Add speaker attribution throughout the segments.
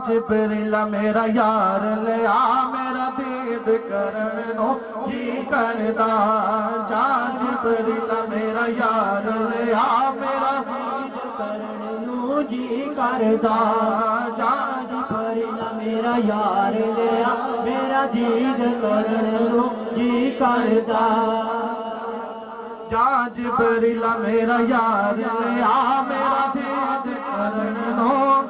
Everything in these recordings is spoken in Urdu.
Speaker 1: جبریل میرا یار لیا میرا دید کرن نو جی کردا جا جبریل میرا یار لیا میرا دید کرن نو جی کردا جا جبریل میرا یار لیا میرا دید کرن نو جی کردا جا جبریل میرا یار لیا میرا دید کرن نو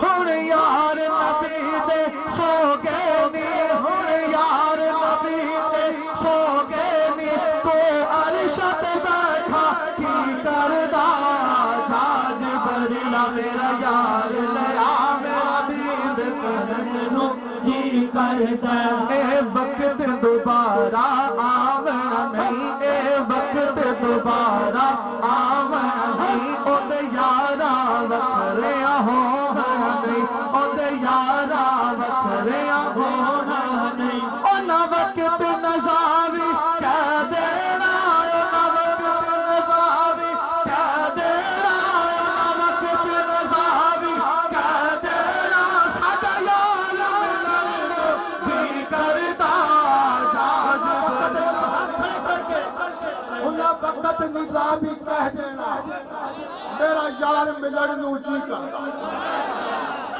Speaker 1: ہن یار نبی دے سو گئے نی ہن یار نبی دے سو گئے نی تو عرش تے بیٹھا کی کردا جا جبریل میرا یار لیا میرا دید کرن نو جی کردا اے وقت دوبارہ آونا نہیں اے وقت دوبارہ آونا نہیں او دے یارا وکھریا ہو
Speaker 2: نظامی کہہ دینا میرا یار ملن نو جی کردا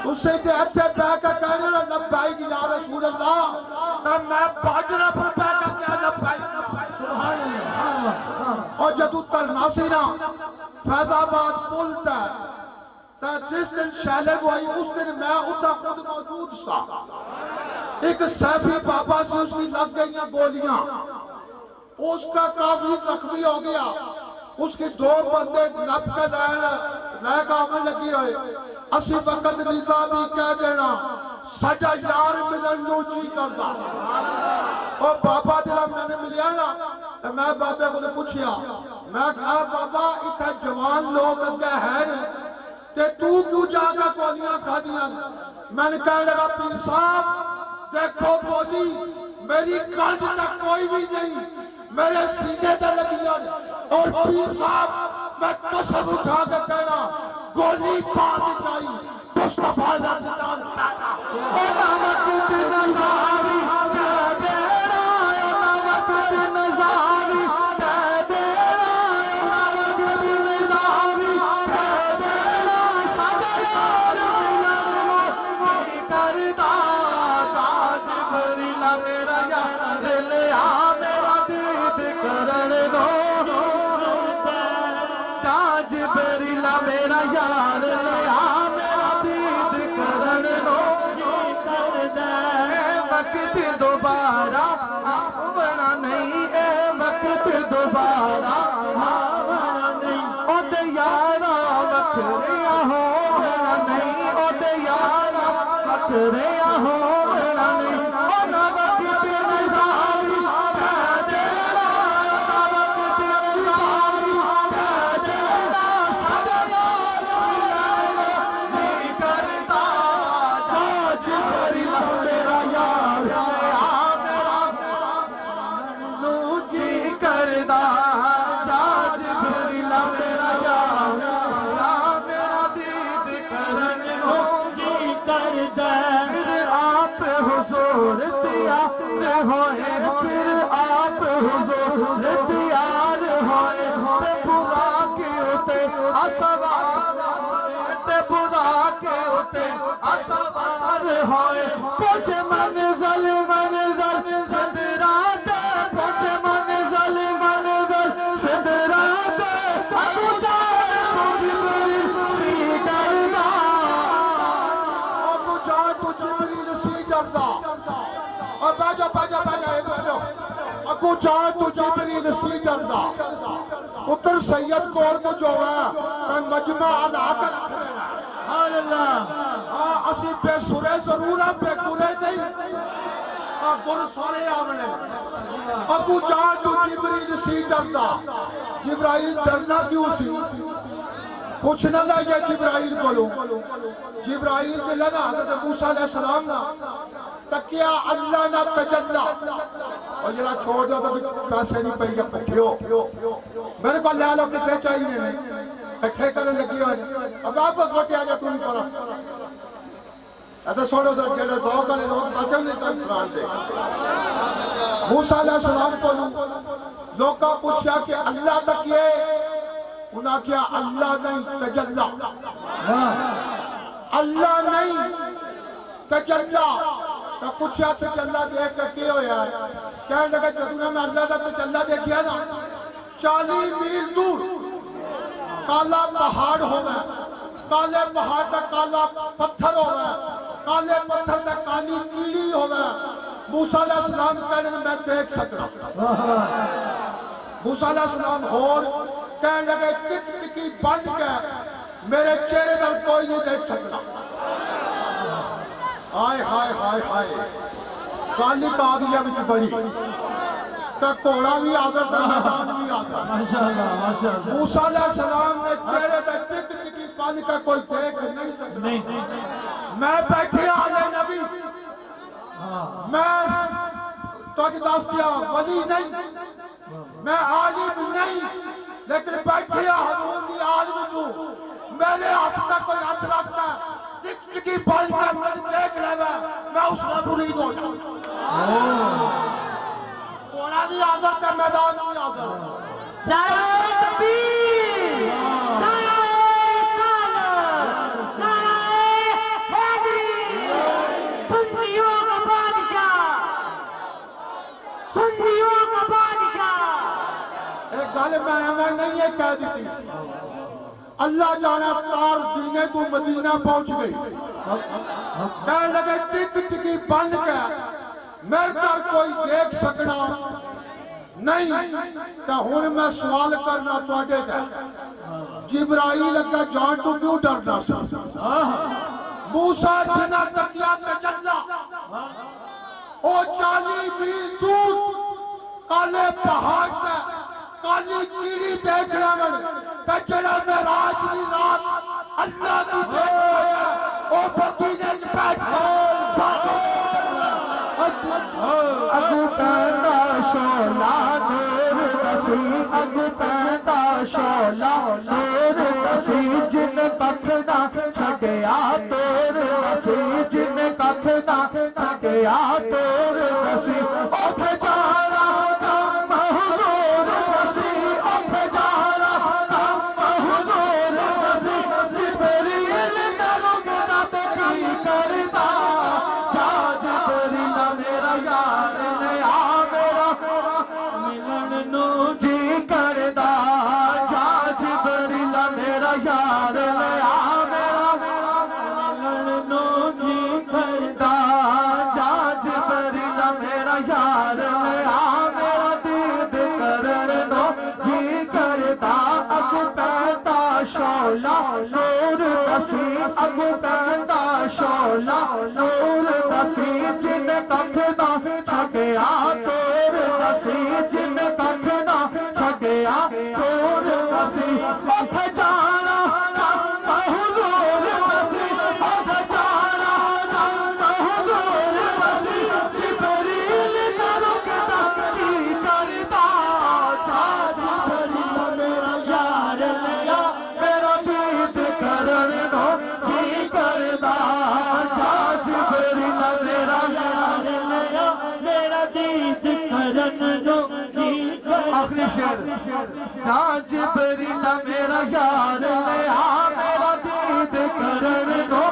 Speaker 2: اسے تے اتھے پہ کے کہنے لبیک یا رسول اللہ میں باجرہ پر پہ کے کہنے لبیک سبحان اللہ اور جدو ترناسی نا فیض آباد پلتا ہے جس دن شیلے وہ آئی اس دن میں اتھا خود موجود سا ایک سیفی بابا سے اس کی لگ گئیاں گولیاں اس کا کافی زخمی ہو گیا اس کی دو بندے نپ کے لے کامل لگی ہوئے اسی وقت نظامی کہہ دینا سجا یار ملن نو جی کردا اور بابا دلہ میں نے ملیا نا میں بابے کو نے پوچھیا میں کہا بابا اتھا جوان لوگ اگے ہیں تے تو کیوں جا کے گولیاں کھا دیا میں نے کہا لگا پیر صاحب دیکھو گولی میری کانٹ تک کوئی بھی نہیں میرے سینے تے لگیا اور پیر صاحب میں قسم اٹھا کے کہنا گولی پاک چاہی مصطفیٰ دا جدان پاکا اونا وقت نظامی کہہ دینا اونا وقت نظامی کہہ دینا اونا وقت نظامی کہہ دینا سادہ یار ملن نو جی کردا جا جبریل میرا یار لیا جبریل میرا یار لیا میرا دید کرن نو جی کردا اے وقت دوبارہ آونا نہیں اے وقت دوبارہ آونا نہیں او دے یارا وکھریا ہونا نہیں او دے یارا وکھریا ہونا نہیں او نا وقت نظامی کہہ دینا نا وقت نظامی کہہ دینا پھر آپ حضور تیار ہوئے تے بھگا کے اتے اسوار تے بھگا کے اتے اسوار ہوئے پوچھ منزل منزل صدرات پوچھ منزل منزل صدرات ابو جہل تو جبریل سی ڈردا ابو جہل تو جبریل سی ڈردا اور باجا اگو جان تو جبریل سی ڈردا اتر سید کول کو جو ہے میں مجمع علاقہ رکھ دینا سبحان اللہ اسی بے سورے ضرور ہیں بے گرے نہیں گر سارے آمنے اگو جان تو جبریل سی ڈردا جبرائیل ڈرنا کیوں سی پوچھنا لگا جبرائیل بولو جبرائیل کے لنا حضرت موسیٰ علیہ السلام نا تکیا اللہ نہ تجلہ اور جرا چھوڑ دیا تو پیسے نہیں پہی جب پکھیو میرے کو اللہ لوگ کتنے چاہیے نہیں کٹھے کرنے لگی ہوئے اب آپ کو گھوٹے آجا تو نہیں پڑا ایسا سوڑے ادھر جڑے ذوق والے لوگ بچن نہیں کن سران دے موسیٰ علیہ السلام کو لوگ کا پوچھا کہ اللہ تک یہ انہاں کیا اللہ نہیں تجلہ اللہ نہیں تجلہ تو پوچھا تجلہ دیکھ کر کیا ہویا ہے کہنے لگا جدونہ میں اللہ کا تجلہ دیکھیا نا 40 میل دور کالا پہاڑ ہوگا کالے پہاڑ تک کالا پتھر ہوگا کالے پتھر تک کالی کیڑی ہوگا موسیٰ علیہ السلام کہنے میں دیکھ سکتا موسیٰ علیہ السلام اور کہنے لگے ٹک ٹکی بند کے میرے چہرے در کوئی نہیں دیکھ سکتا آئے ہائے ہائے ہائے کالی کاغذیہ بھی بڑی تو کوڑا بھی آزر تھا میدان بھی آزر موسیٰ علیہ السلام نے چہرے در ٹک ٹکی بند کے کوئی دیکھ نہیں سکتا میں بیٹھے آلے نبی میں تو اکی داستیا ولی نہیں میں عالم نہیں لیکن بیٹھے حضور کی عالم جو میرے ہاتھ تک کوئی ہاتھ رکھتا ہے ٹک کی بال کا مجھے دیکھ لے میں اس میں مرید ہو جاؤں کوڑا بھی آزر کا میدان بھی آزر
Speaker 1: نعرہ تکبیر نعرہ رسالت نعرہ حیدری سنیوں کا بادشاہ سنیوں کا بادشاہ
Speaker 2: ایک گل میں نہیں یہ کہہ دیتی اللہ جانا تار دینے تو مدینہ پہنچ گئی کہنے لگے ٹک ٹکی بند کے میرے کر کوئی دیکھ سکنا نہیں کہ ہون میں سوال کرنا تو آگے جائے جبرائیل کا جان تو کیوں ڈرنا سا موسیٰ جنا تکیا تجلہ او 40 میل دور کالے پہاڑ تے کالی کیڑی دیکھ رہا میں تجلہ میں راج دی رات اللہ کی دیکھ رہا ہے او بکینے سے بیٹھ ساتھوں
Speaker 1: اگو پیندا شولا نور دسی اگو پیندا شولا نور دسی جن ککھ نہ چھڈیا تور دسی جن ککھ نہ چھڈیا تور دسی اوٹھ جانا جم حضور دسی اوٹھ جانا جم حضور دسی جبریل نالوں گنا تے کی کردا جا جبریل میرا یار نیا میرا ملن نو جی کردا جا جبریل میرا یار نیا میرا ملن نو جی کردا جا جبریل میرا یار نیا میرا دید کرن نو جی کردا اگو پیندا شولا نور دسی اگو پیندا شولا نور دسی جن ککھ نہ چھڈیا تور دسی جن ککھ نہ چھڈیا تور دسی اوٹھ جانا جم حضور دسی اوٹھ جانا جم حضور دسی جبریل نہ رکدا کی کردا جا جبریل میرا یار لیا میرا دید کرن نو جی کردا جا جبریل میرا یار لیا میرا دید کرن نو جی کردا آخری شعر جا جبریل میرا یار لیا میرا دید کرن نو